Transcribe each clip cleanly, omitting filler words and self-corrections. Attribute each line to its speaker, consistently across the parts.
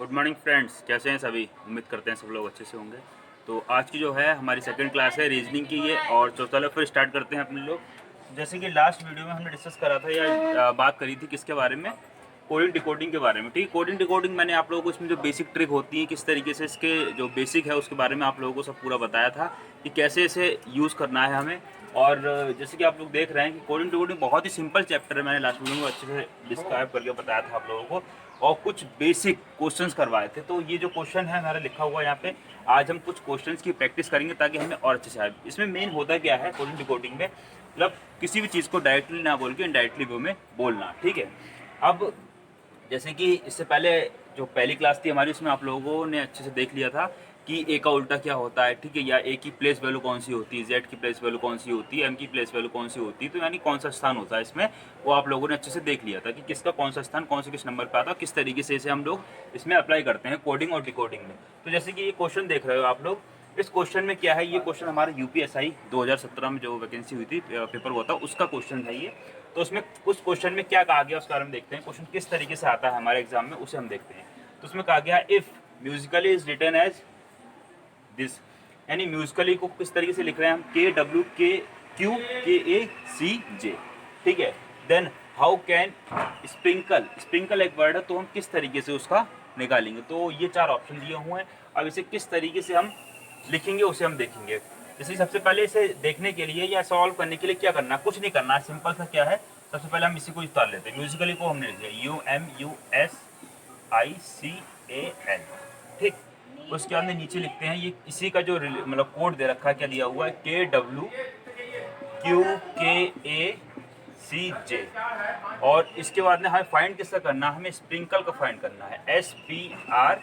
Speaker 1: Good morning friends, कैसे हैं सभी। उम्मीद करते हैं सब लोग अच्छे से होंगे। तो आज की जो है हमारी सेकंड क्लास है रीजनिंग की ये, और तो चलो फिर स्टार्ट करते हैं अपने लोग। जैसे कि लास्ट वीडियो में हमने डिस्कस करा था या बात करी थी किसके बारे में, कोडिंग डिकोडिंग के बारे में। ठीक है, कोडिंग डिकोडिंग मैंने आप लोगों को इसमें जो बेसिक ट्रिक होती है किस तरीके से इसके जो बेसिक है उसके बारे में आप लोगों को सब पूरा बताया था कि कैसे इसे यूज़ करना है हमें। और जैसे कि आप लोग देख रहे हैं कि कोडिंग डिकोडिंग बहुत ही सिंपल चैप्टर है। मैंने लास्ट वीडियो में अच्छे से डिस्क्राइब करके बताया था आप लोगों को, और कुछ बेसिक क्वेश्चंस करवाए थे। तो ये जो क्वेश्चन है हमारा लिखा हुआ है यहाँ पे, आज हम कुछ क्वेश्चंस की प्रैक्टिस करेंगे ताकि हमें और अच्छे से आए। इसमें मेन होता क्या है कोडिंग डिकोडिंग में, मतलब किसी भी चीज़ को डायरेक्टली ना बोल के इनडायरेक्टली वे में बोलना। ठीक है, अब जैसे कि इससे पहले जो पहली क्लास थी हमारी उसमें आप लोगों ने अच्छे से देख लिया था कि ए का उल्टा क्या होता है। ठीक है, या ए की प्लेस वैल्यू कौन सी होती है, जेड की प्लेस वैल्यू कौन सी होती है, एम की प्लेस वैल्यू कौन सी होती है, तो यानी कौन सा स्थान होता है इसमें, वो आप लोगों ने अच्छे से देख लिया था कि किसका कौन सा स्थान कौन से किस नंबर पर आता है, किस तरीके से इसे हम लोग इसमें अप्लाई करते हैं कोडिंग और डिकोडिंग में। तो जैसे कि ये क्वेश्चन देख रहे हो आप लोग, इस क्वेश्चन में क्या है, ये क्वेश्चन हमारा यूपीएसआई 2017 में जो वैकेंसी हुई थी, पेपर हुआ था, उसका क्वेश्चन है ये। तो उसमें उस क्वेश्चन में क्या कहा गया उसके बारे में देखते हैं। क्वेश्चन किस तरीके से आता है हमारे एग्जाम में उसे हम देखते हैं। तो उसमें कहा गया if musically is written as this, यानी म्यूजिकली को किस तरीके से लिख रहे हैं हम, के डब्ल्यू के क्यू के ए सी जे। ठीक है, then how can sprinkle, sprinkle एक वर्ड है तो हम किस तरीके से उसका निकालेंगे। तो ये चार ऑप्शन दिए हुए हैं। अब इसे किस तरीके से हम लिखेंगे उसे हम देखेंगे। जैसे सबसे पहले इसे देखने के लिए या सॉल्व करने के लिए क्या करना है, कुछ नहीं करना है, सिंपल सा क्या है, सबसे पहले हम इसी को उतार लेते हैं। म्यूजिकली को हमने लिख लिया UMUSICAL। ठीक, उसके बाद में नीचे लिखते हैं ये इसी का जो मतलब कोड दे रखा है, क्या दिया हुआ है, KWQKACJ। और इसके बाद में हमें फाइंड किसका करना है, हमें स्प्रिंकल का फाइंड करना है, SPRINKLE,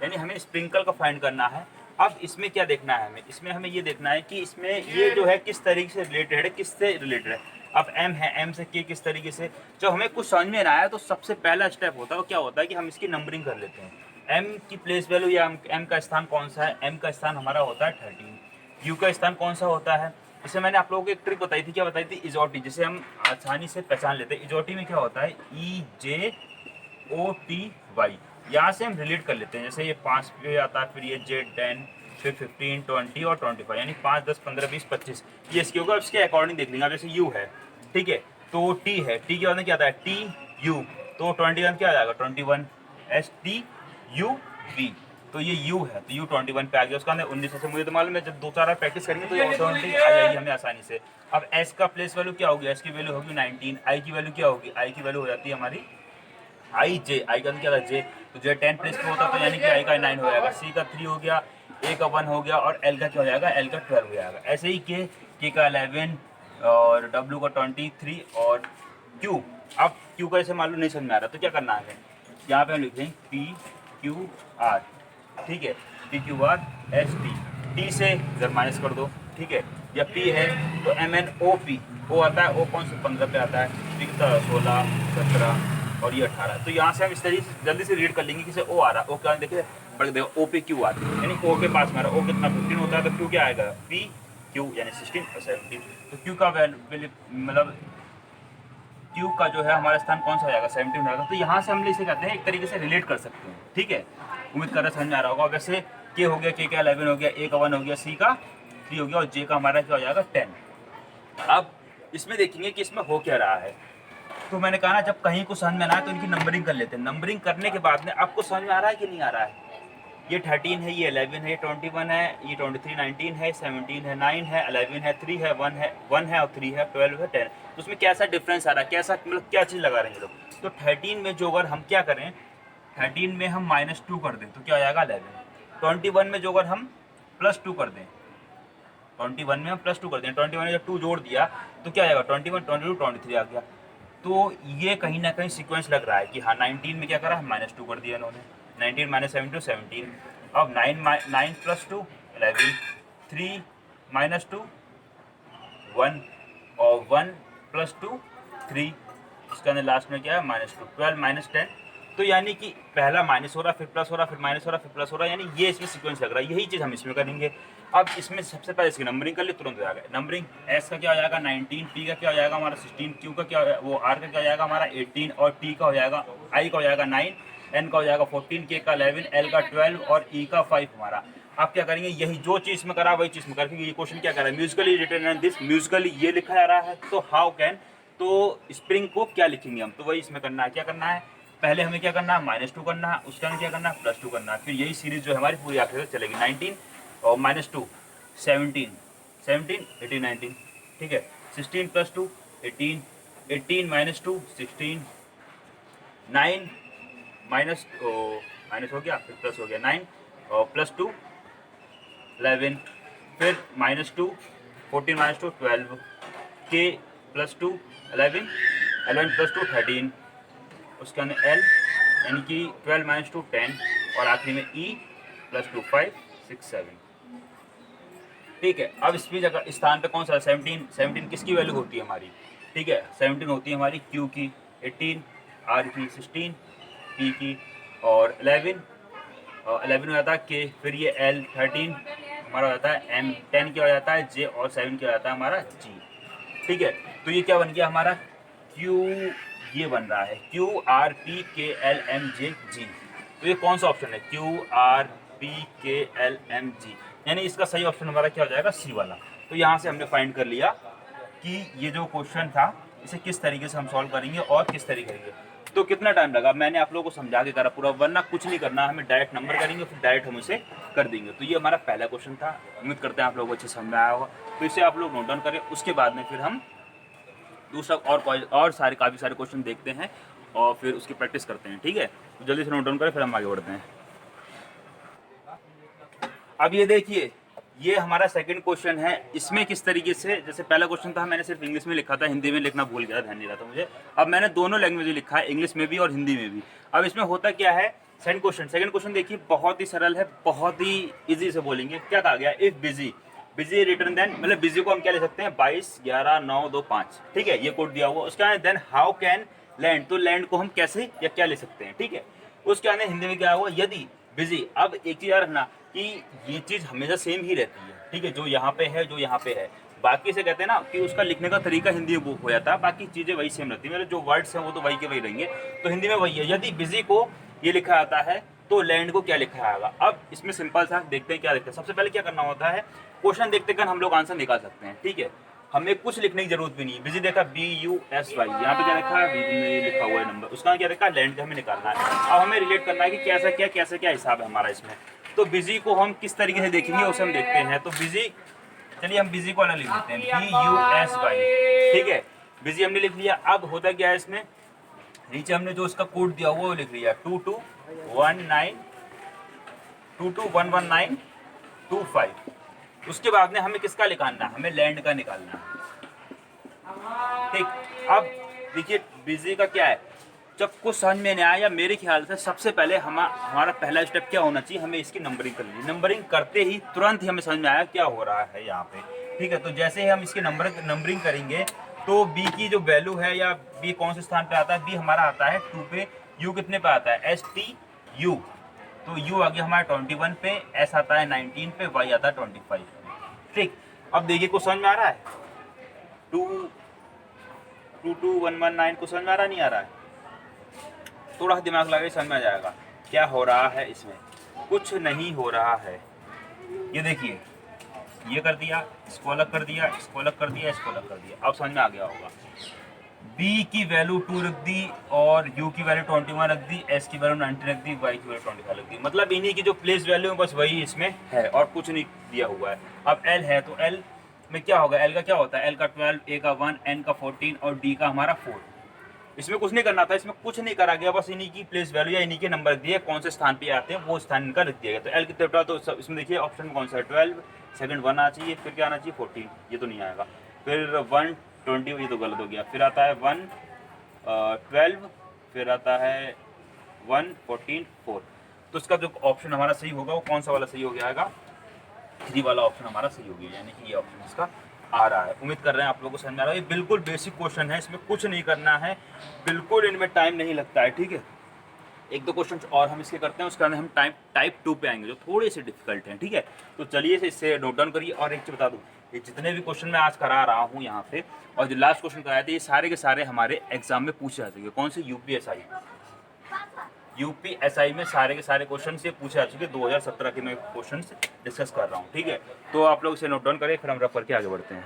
Speaker 1: यानी हमें स्प्रिंकल का फाइंड करना है। अब इसमें क्या देखना है हमें, इसमें हमें ये देखना है कि इसमें ये जो है किस तरीके से रिलेटेड है, किससे रिलेटेड है। अब एम है, एम से के किस तरीके से, जब हमें कुछ समझ में ना आया तो सबसे पहला स्टेप होता है वो क्या होता है कि हम इसकी नंबरिंग कर लेते हैं। एम की प्लेस वैल्यू या एम का स्थान कौन सा है, एम का स्थान हमारा होता है 13। यू का स्थान कौन सा होता है, इसे मैंने आप लोगों को एक ट्रिक बताई थी, क्या बताई थी, इजोटी, जिसे हम आसानी से पहचान लेते हैं। इजोटी में क्या होता है, EJOTY, यहाँ से हम रिलेट कर लेते हैं। जैसे ये 5 पे आता है, फिर ये Z10, फिर 15, 20 और 25, यानी 5, 10, 15, 20, 25, ये इसके होगा। इसके अकॉर्डिंग देख लेंगे। अब जैसे U है, ठीक है, तो T है, T के बाद में क्या आता है, TU, तो 21 क्या आ जाएगा, 21, STUV, तो ये U है, तो U 21 पे आ गया। उसका 19 से मुझे तो मालूम है, जब 2-4 बार प्रैक्टिस करेंगे तो ये ऑटोमेटिक आ जाएगी हमें आसानी से। अब S का प्लेस वैल्यू क्या होगी, S की वैल्यू होगी 19, I की वैल्यू क्या होगी, I की वैल्यू हो जाती है हमारी आई जे, आई का क्या था जे, तो जे 10 प्लेस पे होता है, तो यानी कि आई का 9 हो जाएगा, सी का 3 हो गया, ए का 1 हो गया, और एल का क्या हो जाएगा, एल का 12 हो जाएगा। ऐसे ही के का 11 और डब्ल्यू का 23 और क्यू। अब क्यू का जैसे मालूम नहीं समझ में आ रहा तो क्या करना है, यहाँ पे हम लिख दें PQR। ठीक है, PQR ST, टी से इधर माइनस कर दो। ठीक है, या पी है तो MNOP, ओ आता है, ओ कौन से 15 पे आता है, पी कितना 16, 17 और ये 18। तो यहाँ से हम इस तरीके से जल्दी से रीड कर लेंगे कि ओ आ रहा है, ओ क्या देखिए पढ़ देखो, ओ पे क्यू आ रहा है, यानी ओ के पास में आ रहा है। ओ कितना 15 होता है, तो क्यू क्या आएगा, पी क्यू, यानी 16 और 17। तो क्यू का वैल्यू मतलब क्यू का जो है हमारा स्थान कौन सा हो जाएगा, 17 हो जाएगा। तो यहाँ से हम इसे कहते हैं एक तरीके से रिलेट कर सकते हैं। ठीक है, उम्मीद कर रहा समझ में आ रहा होगा। वैसे के हो गया, के का 11 हो गया, ए का 1 हो गया, सी का 3 हो गया, और जे का हमारा क्या हो जाएगा 10। अब इसमें देखेंगे कि इसमें हो क्या रहा है। तो मैंने कहा ना, जब कहीं को समझ में ना आए तो इनकी नंबरिंग कर लेते हैं। नंबरिंग करने के बाद में आपको समझ में आ रहा है कि नहीं आ रहा है, ये 13 है, ये 11 है, ये 21 है, ये 23, 19 है, 17 है, 9 है, 11 है, 3 है, 1 है और 3 है, 12 है, 10। तो उसमें कैसा डिफरेंस आ रहा है, कैसा मतलब क्या चीज़ लगा रहे हैं लोग। तो 13 में जो अगर हम क्या करें, 13 में हम -2 कर दें तो क्या हो जाएगा 11। 21 में जो अगर हम +2 कर दें, 21 में हम +2 कर दें, 21 में जब 2 जोड़ दिया तो क्या आएगा, 21, 22, 23 आ गया। तो ये कहीं ना कहीं सीक्वेंस लग रहा है कि हाँ 19 में क्या करा, -2 कर दिया इन्होंने, 19 - 7 2 17। अब 9 + 2 11, 3 - 2 1, और 1 + 2 3, इसके अंदर लास्ट में क्या है -2, 12 - 10 तो यानी कि पहला माइनस हो रहा, फिर प्लस हो रहा, फिर माइनस हो रहा, फिर प्लस हो रहा, यानी ये इसमें सीक्वेंस लग रहा है। यही चीज़ हम इसमें करेंगे। अब इसमें सबसे पहले इसकी नंबरिंग कर ली, तुरंत हो जाएगा। नंबरिंग एस का क्या हो जाएगा 19, पी का क्या हो जाएगा हमारा 16, क्यू का क्या वो आर का क्या हो जाएगा हमारा 18, और टी का हो जाएगा, आई का हो जाएगा 9, एन का हो जाएगा 14, के का 11, एल का 12 और ई का 5 हमारा। आप क्या करेंगे, यही जो चीज़ में करा वही चीज़ में करके, ये क्वेश्चन क्या कर रहा है, musically written and this, musically ये लिखा जा रहा है, तो हाउ कैन, तो स्प्रिंग को क्या लिखेंगे हम, तो वही इसमें करना है। क्या करना है, पहले हमें क्या करना है -2 करना है, उसके बाद क्या करना है +2 करना है, फिर यही सीरीज जो है हमारी पूरी आखिर तक चलेगी। 19 और -2 17, 17 18 19, ठीक है। 16 + 2 18, 18 - 2 16, 9 माइनस माइनस हो गया, फिर प्लस हो गया 9 और +2 11, फिर -2 14 - 2 12, के +2 11, 11 + 2 13, उसके अंदर एल यानी कि 12 - 2 10, और आखिरी में ई +2 5 6 7, ठीक है। अब इस जगह स्थान पे कौन सा 17, 17 किसकी वैल्यू होती है हमारी, ठीक है, 17 होती है हमारी क्यू की, 18 आर की, 16 पी की, और 11 11 हो जाता है के, फिर ये एल 13 हमारा हो जाता है एम, 10 क्या हो जाता है जे, और 7 क्या हो जाता है हमारा जी, ठीक है। तो ये क्या बन गया हमारा क्यू, ये बन रहा है क्यू आर पी के एल एम जे जी। तो ये कौन सा ऑप्शन है, क्यू आर पी के एल एम जी, यानी इसका सही ऑप्शन हमारा क्या हो जाएगा, सी वाला। तो यहाँ से हमने फाइंड कर लिया कि ये जो क्वेश्चन था इसे किस तरीके से हम सॉल्व करेंगे और किस तरीके करेंगे। तो कितना टाइम लगा, मैंने आप लोगों को समझा के करा पूरा, वरना कुछ नहीं करना, हमें डायरेक्ट नंबर करेंगे, फिर डायरेक्ट हम इसे कर देंगे। तो ये हमारा पहला क्वेश्चन था, उम्मीद करते हैं आप लोगों को अच्छे समझ में आया होगा। तो इसे आप लोग नोट डाउन करें, उसके बाद में फिर हम दूसरा और सारे काफ़ी सारे क्वेश्चन देखते हैं और फिर उसकी प्रैक्टिस करते हैं, ठीक है। तो जल्दी से नोट डाउन करें, फिर हम आगे बढ़ते हैं। अब ये देखिए, ये हमारा सेकंड क्वेश्चन है। इसमें किस तरीके से, जैसे पहला क्वेश्चन था मैंने सिर्फ इंग्लिश में लिखा था, हिंदी में लिखना भूल गया, ध्यान नहीं रहा था मुझे। अब मैंने दोनों लैंग्वेज में लिखा है, इंग्लिश में भी और हिंदी में भी। अब इसमें होता क्या है, सेकंड क्वेश्चन देखिए बहुत ही सरल है, बहुत ही इजी से बोलेंगे। क्या कहा गया, if busy, busy return then, मतलब बिजी को हम क्या ले सकते हैं 22 11 9 2 5, ठीक है, ये कोड दिया हुआ। उसके बाद देन हाउ कैन लैंड, तो लैंड को हम कैसे या क्या ले सकते हैं, ठीक है। उसके बाद हिंदी में क्या हुआ, यदि बिजी। अब एक चीज याद रखना कि ये चीज हमेशा सेम ही रहती है, ठीक है, जो यहाँ पे है जो यहाँ पे है, बाकी से कहते हैं ना कि उसका लिखने का तरीका हिंदी में हो जाता है, बाकी चीजें वही सेम रहती है, मतलब जो वर्ड्स हैं वो तो वही के वही रहेंगे। तो हिंदी में वही है, यदि बिजी को ये लिखा जाता है तो लैंड को क्या लिखा आएगा। अब इसमें सिंपल सा देखते हैं क्या देखते हैं। सबसे पहले क्या करना होता है, क्वेश्चन देखते कर हम लोग आंसर निकाल सकते हैं, ठीक है, हमें कुछ लिखने की जरूरत भी नहीं है। बिजी देखा BUSY, यहाँ पे क्या लिखा है, लिखा हुआ है नंबर, उसका क्या लिखा है लैंड का हमें निकालना है। अब हमें रिलेट करना है कि कैसा क्या हिसाब है हमारा इसमें। तो बिजी को हम किस तरीके से देखेंगे उसे हम देखते हैं। तो बिजी, चलिए हम बिजी को अलग लिख लेते हैं, BUSY, ठीक है, बिजी हमने लिख लिया। अब होता क्या है इसमें, नीचे हमने जो उसका कोड दिया हुआ वो लिख लिया 221925। उसके बाद में हमें किसका निकालना है, हमें लैंड का निकालना है, ठीक। अब देखिए बिजी का क्या है, जब कुछ समझ में नहीं आया, मेरे ख्याल से सबसे पहले हमारा पहला स्टेप क्या होना चाहिए, हमें इसकी नंबरिंग करनी है। नंबरिंग करते ही तुरंत ही हमें समझ में आया क्या हो रहा है यहाँ पे, ठीक है। तो जैसे ही हम इसकी नंबरिंग करेंगे तो बी की जो वैल्यू है, या बी कौन से स्थान पे आता है, बी हमारा आता है 2 पे, यू कितने पे आता है STU, तो यू आ गया हमारा 21 पे, एस आता है 19 पे, वाई आता है 25, ठीक। अब देखिए कुछ समझ में आ रहा है, 22119 को समझ में आ रहा नहीं आ रहा है, थोड़ा दिमाग लगा समझ में आ जाएगा क्या हो रहा है इसमें। कुछ नहीं हो रहा है, ये देखिए, ये कर दिया, इसको अलग कर दिया, इसको अलग कर दिया, इसको अलग कर दिया, अब समझ में आ गया होगा। B की वैल्यू 2 रख दी, और U की वैल्यू 21 रख दी, S की वैल्यू 19 रख दी, Y की वैल्यू 25 रख दी, मतलब इन्हीं की जो प्लेस वैल्यू है बस वही इसमें है और कुछ नहीं दिया हुआ है। अब L है तो L में क्या होगा, L का क्या होता है, L का 12, A का 1, N का 14 और D का हमारा 4। इसमें कुछ नहीं करना था, इसमें कुछ नहीं करा गया, बस इन्हीं की प्लेस वैल्यू या इन्हीं के नंबर दिए, कौन से स्थान पे आते हैं वो स्थान इनका लिख दिया गया। तो L कितने उठा, तो इसमें देखिए ऑप्शन में कौन सा है 12, सेकंड 1 आना चाहिए, फिर क्या आना चाहिए 14, ये तो नहीं आएगा, फिर 1 20, ये तो गलत हो गया, फिर आता है 1 12, फिर आता है 1 14 4। तो इसका जो ऑप्शन हमारा सही होगा वो कौन सा वाला सही हो गया आएगा, 3 वाला ऑप्शन हमारा सही हो गया, यानी कि ये ऑप्शन इसका आ रहा है। उम्मीद कर रहे हैं आप लोगों को समझ में आ रहा है। ये बिल्कुल बेसिक क्वेश्चन है, इसमें कुछ नहीं करना है, बिल्कुल इनमें टाइम नहीं लगता है, ठीक है। एक दो क्वेश्चन और हम इसके करते हैं, उसके बाद हम टाइप 2 पे आएंगे जो थोड़े से डिफिकल्ट हैं, ठीक है। तो चलिए इससे नोट डाउन करिए। और एक चीज बता दूं, ये जितने भी क्वेश्चन मैं आज करा रहा हूँ यहाँ पे और जो लास्ट क्वेश्चन कराए थे, ये सारे के सारे हमारे एग्जाम में पूछे जा चुके हैं। कौन से? यूपीएसआई में सारे के सारे क्वेश्चन से पूछे जा चुके हैं। 2017 के मैं क्वेश्चन डिस्कस कर रहा हूँ, ठीक है। तो आप लोग इसे नोट डाउन करें, फिर हम रफ करके आगे बढ़ते हैं।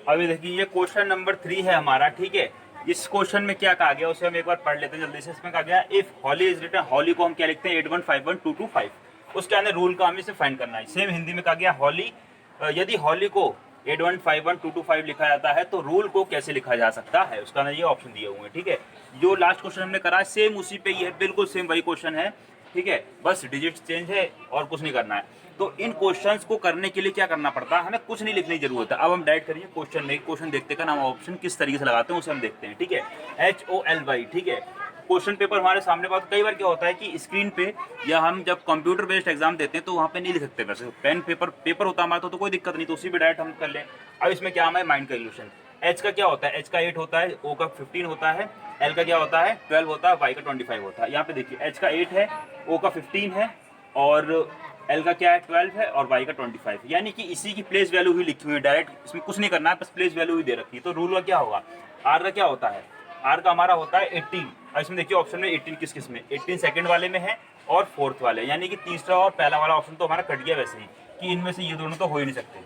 Speaker 1: अभी देखिए ये क्वेश्चन नंबर 3 है हमारा, ठीक है। इस क्वेश्चन में क्या कहा गया उसे हम एक बार पढ़ लेते हैं जल्दी से। इसमें कहा गया इफ हॉली इज रिटन, हॉली को हम क्या लिखते हैं 8151225, उसके अंदर रूल का हमें इसे फाइंड करना है। सेम हिंदी में कहा गया हॉली, यदि हॉली को 8151225 लिखा जाता है तो रूल को कैसे लिखा जा सकता है, उसका अंदर ये ऑप्शन दिए हुए हैं, ठीक है। जो लास्ट क्वेश्चन हमने करा है सेम उसी पे ही है, बिल्कुल सेम वही क्वेश्चन है, ठीक है। बस डिजिट चेंज है और कुछ नहीं करना है। तो इन क्वेश्चंस को करने के लिए क्या करना पड़ता है, हमें कुछ नहीं लिखने की जरूरत है। अब हम डायरेक्ट करिए क्वेश्चन में, क्वेश्चन देखते का नाम ऑप्शन किस तरीके से लगाते हैं उसे हम देखते हैं, ठीक है। HOLY, ठीक है। क्वेश्चन पेपर हमारे सामने बात, कई बार क्या होता है कि स्क्रीन पे या हम जब कंप्यूटर बेस्ड एग्जाम देते हैं तो वहाँ पे नहीं लिख सकते, वैसे पेन पेपर होता हमारा तो कोई दिक्कत नहीं, तो उसी पे डायरेक्ट हम कर लें। अब इसमें क्या है माइंड कैलकुलेशन। H का क्या होता है, H का 8 होता है, O का 15 होता है, L का क्या होता है 12 होता है, Y का 25 होता है। यहाँ पे देखिए H का 8 है, O का 15 है और L का क्या है 12 है और Y का 25 है। यानी कि इसी की प्लेस वैल्यू ही लिखी हुई है, डायरेक्ट इसमें कुछ नहीं करना है, बस प्लेस वैल्यू ही दे रखी है। तो रूल का क्या होगा, R का क्या होता है, R का हमारा होता है 18। और इसमें देखिए ऑप्शन में 18 किस किस में, 18 सेकंड वाले में है और फोर्थ वाले, यानी कि तीसरा और पहला वाला ऑप्शन तो हमारा कट गया वैसे ही, कि इनमें से ये दोनों तो हो ही नहीं सकते,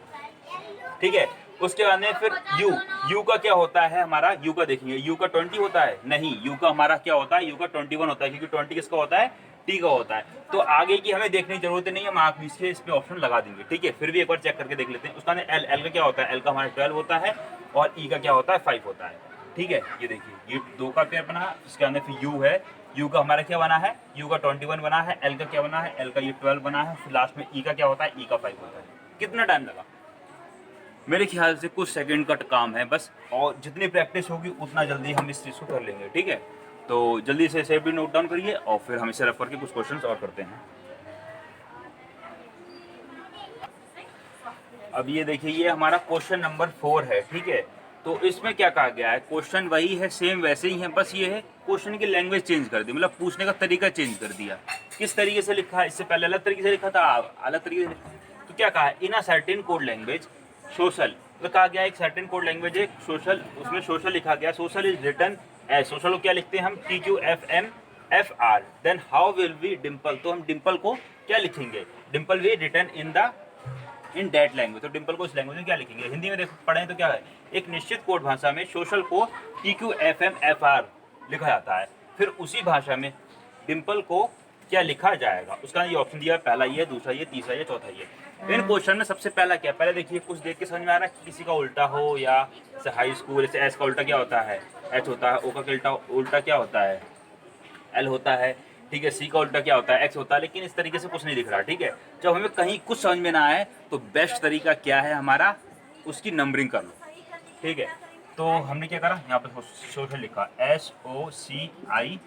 Speaker 1: ठीक है। उसके बाद में फिर U का क्या होता है हमारा, U का देखेंगे, U का 20 होता है, नहीं, U का हमारा क्या होता है, U का 21 होता है, क्योंकि 20 किसका होता है, T का होता है। तो आगे की हमें देखने की जरूरत नहीं है, हम आंख नीचे इस पे ऑप्शन लगा देंगे, ठीक है। फिर भी एक बार चेक करके देख लेते हैं। उसका L का क्या होता है, L का हमारा 12 होता है और E का क्या होता है 5 होता है, ठीक है। ये देखिए ये 2 का पेयर बना, इसके अंदर फिर U है, U का हमारा क्या बना है, U का 21 बना है, L का क्या बना है, L का ये 12 बना है, फिर लास्ट में E का क्या होता है, E का 5 होता है। कितना टाइम लगा, मेरे ख्याल से कुछ सेकंड का काम है बस, और जितनी प्रैक्टिस होगी उतना जल्दी हम इस चीज़ को कर लेंगे, ठीक है। तो जल्दी से इसे भी नोट डाउन करिए और फिर हम इसे रेफर के कुछ क्वेश्चंस और करते हैं। अब ये देखिए ये हमारा क्वेश्चन नंबर 4 है, ठीक है। तो इसमें क्या कहा गया है, क्वेश्चन वही है, सेम वैसे ही है, बस ये है क्वेश्चन की लैंग्वेज चेंज कर दी, मतलब पूछने का तरीका चेंज कर दिया। किस तरीके से लिखा है, इससे पहले अलग तरीके से लिखा था, अलग तरीके से। तो क्या कहा है, in a certain code language social, तो कहा गया एक सर्टेन कोड लैंग्वेज है सोशल, उसमें सोशल लिखा गया, social is written as, social को क्या लिखते हैं हम TQFMFR, then how will we dimple, तो हम डिम्पल को क्या लिखेंगे, dimple we written in that language, तो डिम्पल को इस लैंग्वेज में क्या लिखेंगे। हिंदी में देखो पढ़ें तो क्या है, एक निश्चित कोड भाषा में सोशल को TQFMFR लिखा जाता है, फिर उसी भाषा में डिम्पल को क्या लिखा जाएगा, उसका ये ऑप्शन दिया है, पहला ये, दूसरा ये, तीसरा ये, चौथा ये। इन क्वेश्चन में सबसे पहला क्या, पहले देखिए कुछ देख के समझ में आ रहा है कि किसी का उल्टा हो, या हाई स्कूल, जैसे एस का उल्टा क्या होता है H होता है, O का उल्टा क्या होता है L होता है, ठीक है। C का उल्टा क्या होता है X होता है, लेकिन इस तरीके से कुछ नहीं दिख रहा, ठीक है। जब हमें कहीं कुछ समझ में ना आए तो बेस्ट तरीका क्या है हमारा, उसकी नंबरिंग कर लो, ठीक है। तो हमने क्या करा, यहाँ पे सोशल लिखा SOCIAN,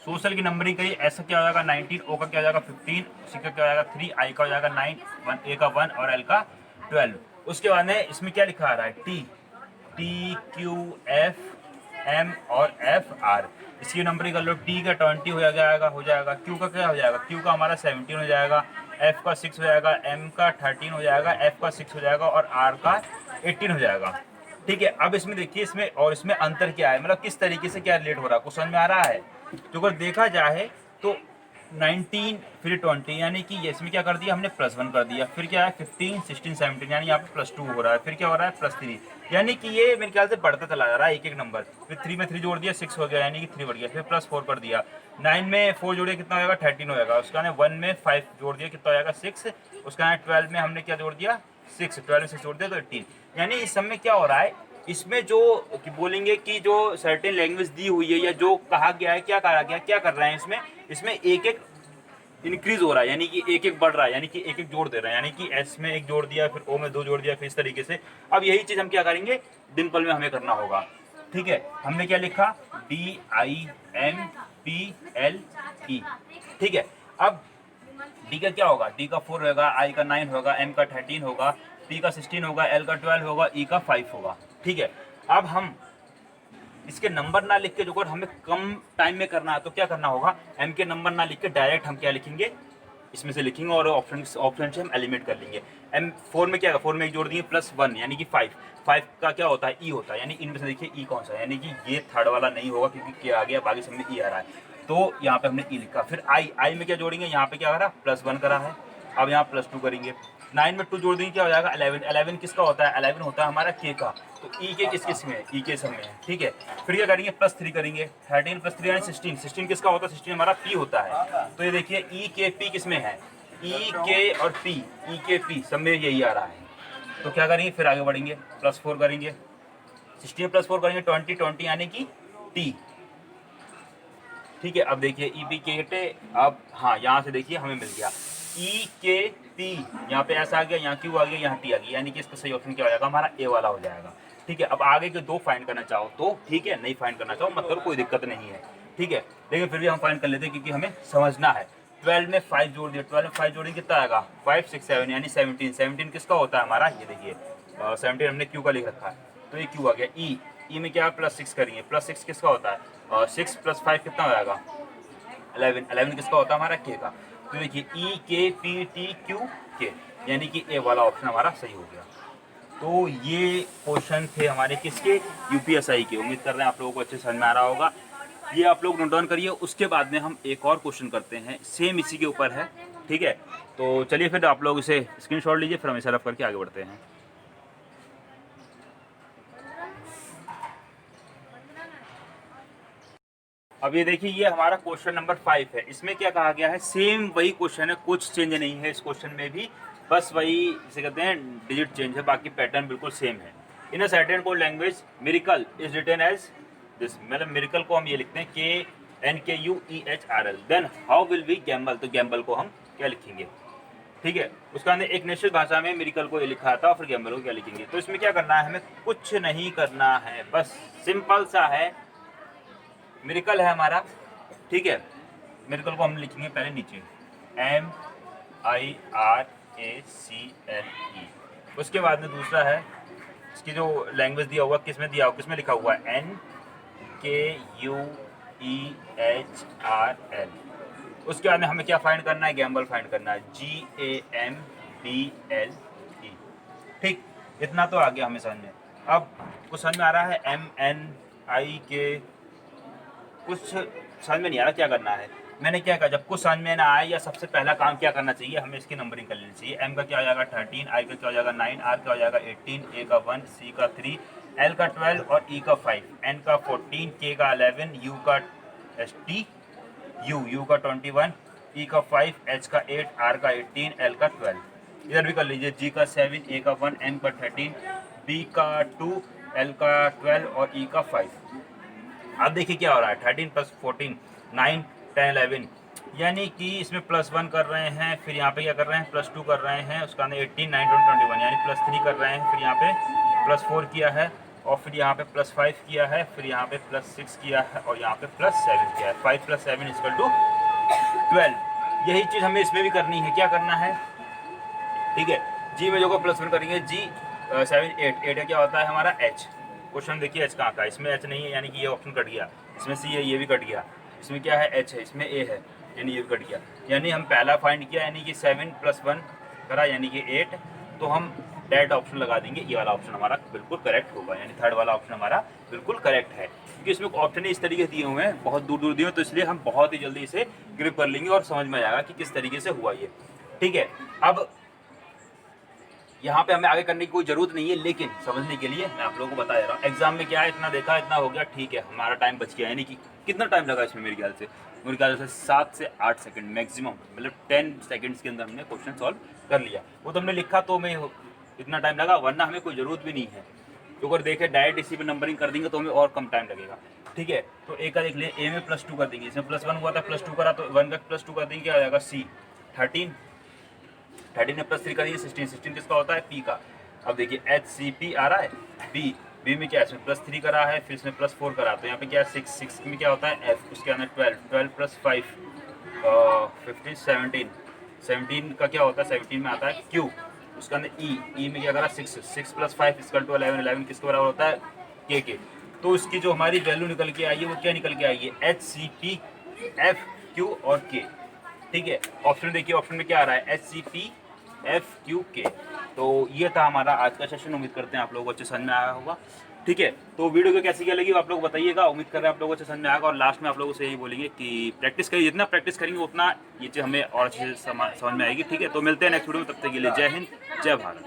Speaker 1: सोशल की नंबरिंग करिए, एस का क्या हो जाएगा 19, O का क्या हो जाएगा 15, C का क्या हो जाएगा 3, I का हो जाएगा 9, A का 1 और L का 12। उसके बाद में इसमें क्या लिखा आ रहा है TQFM और FR, इसकी नंबरिंग कर लो। T का 20 हो जाएगा, Q का क्या हो जाएगा, Q का हमारा 17 हो जाएगा, F का 6 हो जाएगा, M का 13 हो जाएगा, F का 6 हो जाएगा और R का 18 हो जाएगा, ठीक है। अब इसमें देखिए इसमें और इसमें अंतर क्या है, मतलब किस तरीके से क्या रिलेट हो रहा है, कुछ समझ में आ रहा है। तो अगर देखा जाए तो 19 फिर 20, यानी कि इसमें क्या कर दिया हमने +1 कर दिया, फिर क्या है 15 16 17, यानी यहाँ पे +2 हो रहा है, फिर क्या हो रहा है +3, यानी कि ये मेरे ख्याल से बढ़ता चला जा रहा है एक एक नंबर। फिर 3 में 3 जोड़ दिया 6 हो गया, यानी कि 3 बढ़ गया, फिर +4 कर दिया, 9 में 4 जोड़िए कितना हो जाएगा 13 हो जाएगा, उसका 1 में 5 जोड़ दिया कितना हो जाएगा 6, उसका 12 में हमने क्या जोड़ दिया 6, 12 में 6 जोड़ दिया तो 18। यानी इस सब में क्या हो रहा है, इसमें जो बोलेंगे कि जो सर्टेन लैंग्वेज दी हुई है या जो कहा गया है, क्या कहा गया, क्या कर रहे हैं इसमें एक एक इंक्रीज हो रहा है, यानी कि एक एक बढ़ रहा है, यानी कि एक एक जोड़ दे रहे हैं, यानी कि एस में एक जोड़ दिया, फिर ओ में 2 जोड़ दिया, फिर इस तरीके से। अब यही चीज हम क्या करेंगे डिम्पल में हमें करना होगा, ठीक है। हमने क्या लिखा DIMPLE, ठीक है। अब D का क्या होगा, D का 4 होगा, I का 9 होगा, M का 13 होगा, T का 16 होगा, L का 12 होगा, E का 5 होगा, ठीक है। अब हम इसके नंबर ना लिख के जो अगर हमें कम टाइम में करना है तो क्या करना होगा, m के नंबर ना लिख के डायरेक्ट हम क्या लिखेंगे, इसमें से लिखेंगे और ऑप्शन से हम एलिमिनेट कर लेंगे। m 4 में क्या है, 4 में एक जोड़ दिए +1 यानी कि 5 का क्या होता है, e होता है, यानी इनमें से देखिए e कौन सा है, यानी कि ये थर्ड वाला नहीं होगा क्योंकि क्या आ गया, बाकी सब में e आ रहा है, तो यहाँ पे हमने e लिखा। फिर i में क्या जोड़ेंगे, यहाँ पे क्या करा, +1 करा है, अब यहाँ +2 करेंगे। 9 में 2 जोड़ देंगे क्या हो जाएगा, 11 किसका होता है, 11 होता है हमारा k का, तो e के किस में है, e के सब में है, ठीक है। फिर क्या करेंगे, +3 करेंगे, 13 + 3 यानी 16 किसका होता है, 16 हमारा p होता है, तो ये देखिए e के p किस में है, e के और p, e के p सब में यही आ रहा है, तो क्या करेंगे, फिर आगे बढ़ेंगे, +4 करेंगे, 16 + 4 करेंगे 20 यानी कि t, ठीक है। अब देखिए ई पी के टे, अब हाँ यहाँ से देखिए हमें मिल गया ई के पी, यहाँ पे ऐसा आ गया, यहाँ क्यू आ गया, यहाँ टी आ गया, यानी कि इसका सही ऑप्शन क्या हो जाएगा, हमारा ए वाला हो जाएगा, ठीक है। अब आगे के 2 फाइंड करना चाहो तो ठीक है, नहीं फाइंड करना चाहो मतलब कोई दिक्कत नहीं है, ठीक है, लेकिन फिर भी हम फाइंड कर लेते हैं क्योंकि हमें समझना है। 12 में 5 जोड़ दिया, 12 में 5 जोड़ेंगे कितना आएगा, 5 6 7 यानी 17 किसका होता है हमारा, ये देखिए 17 हमने क्यू का लिख रखा है, तो ये क्यू आ गया। ई में क्या +6 करेंगे, +6 किसका होता है, 6 + 5 कितना हो जाएगा, 11 किसका होता है हमारा के का, तो देखिए ई के पी टी क्यू के, यानी कि ए वाला ऑप्शन हमारा सही हो गया। तो ये क्वेश्चन थे हमारे किसके, यूपीएसआई के। उम्मीद कर रहे हैं आप लोगों को अच्छे समझ में आ रहा होगा, ये आप लोग नोट डाउन करिए। उसके बाद में हम एक और क्वेश्चन करते हैं, सेम इसी के ऊपर है, ठीक है। तो चलिए फिर आप लोग इसे स्क्रीनशॉट लीजिए, फिर हम इसे रफ करके आगे बढ़ते हैं। अब ये देखिए, ये हमारा क्वेश्चन नंबर 5 है, इसमें क्या कहा गया है, सेम वही क्वेश्चन है, कुछ चेंज नहीं है इस क्वेश्चन में भी, बस वही जिसे कहते हैं डिजिट चेंज है, बाकी पैटर्न बिल्कुल सेम है। In a certain code language miracle is written as this, मतलब मिरेकल को हम ये लिखते हैं KNKUEHRL, then how will we gamble, तो गैम्बल को हम क्या लिखेंगे, ठीक है। उसका अंदर एक निश्चित भाषा में मिरेकल को ये लिखा था, फिर गैम्बल को क्या लिखेंगे। तो इसमें क्या करना है, हमें कुछ नहीं करना है, बस सिंपल सा है, मिरेकल है हमारा, ठीक है। मिरेकल को हम लिखेंगे पहले नीचे MIRACLE, उसके बाद में दूसरा है, इसकी जो लैंग्वेज दिया हुआ किसमें दिया हुआ, किसमें लिखा हुआ है NKUEHRL। उसके बाद में हमें क्या फाइंड करना है, गैम्बल फाइंड करना है, GAMBLE, ठीक। इतना तो आ गया हमें समझ में। अब कुछ समझ में आ रहा है, MNIK कुछ समझ में नहीं आ रहा क्या करना है। मैंने क्या कहा, जब कुछ समझ में ना आए या सबसे पहला काम क्या करना चाहिए, हमें इसकी नंबरिंग कर लेनी चाहिए। M का क्या हो जाएगा 13, I का क्या हो जाएगा 9, R का हो जाएगा 18, A का 1, C का 3, L का 12 और E का 5, N का 14, K का 11, U का U का 21, E का 5, H का 8, R का 18, L का 12। इधर भी कर लीजिए, G का 7, A का 1, N का 13, B का 2, L का 12 और E का 5। अब देखिए क्या हो रहा है, 13 + 14 9 10 11, यानी कि इसमें +1 कर रहे हैं, फिर यहाँ पे क्या कर रहे हैं, +2 कर रहे हैं, उसका अंदर 18 9 21 यानी +3 कर रहे हैं, फिर यहाँ पे +4 किया है, और फिर यहाँ पे +5 किया है, फिर यहाँ पे +6 किया है, और यहाँ पे +7 किया है। 5 + 7 = 12। यही चीज़ हमें इसमें भी करनी है, क्या करना है, ठीक है। जी में जो को +1 करेंगे, G 7 8 क्या होता है हमारा H। क्वेश्चन देखिए H कहाँ का है, इसमें H नहीं है यानी कि ये ऑप्शन कट गया, इसमें C है ये भी कट गया, इसमें क्या है H है, इसमें A है यानी ये कट गया, यानी हम पहला फाइंड किया यानी कि 7 + 1 करा यानी कि 8, तो हम डेट ऑप्शन लगा देंगे, ये वाला ऑप्शन हमारा बिल्कुल करेक्ट होगा, यानी थर्ड वाला ऑप्शन हमारा बिल्कुल करेक्ट है, क्योंकि इसमें ऑप्शन इस तरीके से दिए हुए हैं, बहुत दूर दूर दिए हुए, तो इसलिए हम बहुत ही जल्दी इसे ग्रिप कर लेंगे और समझ में आएगा कि किस तरीके से हुआ ये, ठीक है। अब यहाँ पे हमें आगे करने की कोई जरूरत नहीं है, लेकिन समझने के लिए मैं आप लोगों को बता दे रहा हूँ। एग्जाम में क्या है, इतना देखा इतना हो गया, ठीक है, हमारा टाइम बच गया, यानी कि कितना टाइम लगा इसमें, मेरे ख्याल से 7 से 8 सेकंड मैक्सिमम, मतलब 10 सेकंड्स के अंदर हमने क्वेश्चन सॉल्व कर लिया। वो तो हमने लिखा तो हमें इतना टाइम लगा, वरना हमें कोई ज़रूरत भी नहीं है, तो अगर देखें डायरेक्ट इसी पर नंबरिंग कर देंगे तो हमें और कम टाइम लगेगा, ठीक है। तो ए का देख लिए, ए में +2 कर देंगे, इसमें +1 हुआ था, +2 करा तो 1 का +2 कर देंगे, क्या आ जाएगा C 13 में +3 करेंगे 16 किसका होता है P का। अब देखिए HCP आ रहा है, B में क्या है, इसमें +3 करा है, फिर इसमें +4 करा, तो यहाँ पे क्या है 6 में क्या होता है F, उसके अंदर 12 + 5 15 17 का क्या होता है, 17 में आता है Q, उसके अंदर E में क्या करा 6 + 5 = 11 किसके बराबर होता है K के। तो इसकी जो हमारी वैल्यू निकल के आई है वो क्या निकल के आई है, HCP, FQ और K। ठीक है, ऑप्शन देखिए, ऑप्शन में क्या आ रहा है, HCP, FQ, K। तो ये था हमारा आज का सेशन। उम्मीद करते हैं आप लोगों को अच्छे समझ में आया होगा। ठीक है, तो वीडियो को कैसी क्या लगी आप लोग बताइएगा। उम्मीद कर रहे हैं आप लोगों को अच्छे समझ में आएगा। और लास्ट में आप लोगों से यही बोलेंगे कि प्रैक्टिस करिए, जितना प्रैक्टिस करेंगे उतना ये चीज़ हमें और अच्छे से समझ में आएगी। ठीक है, तो मिलते हैं नेक्स्ट वीडियो में, तब तक के लिए जय हिंद, जय भारत।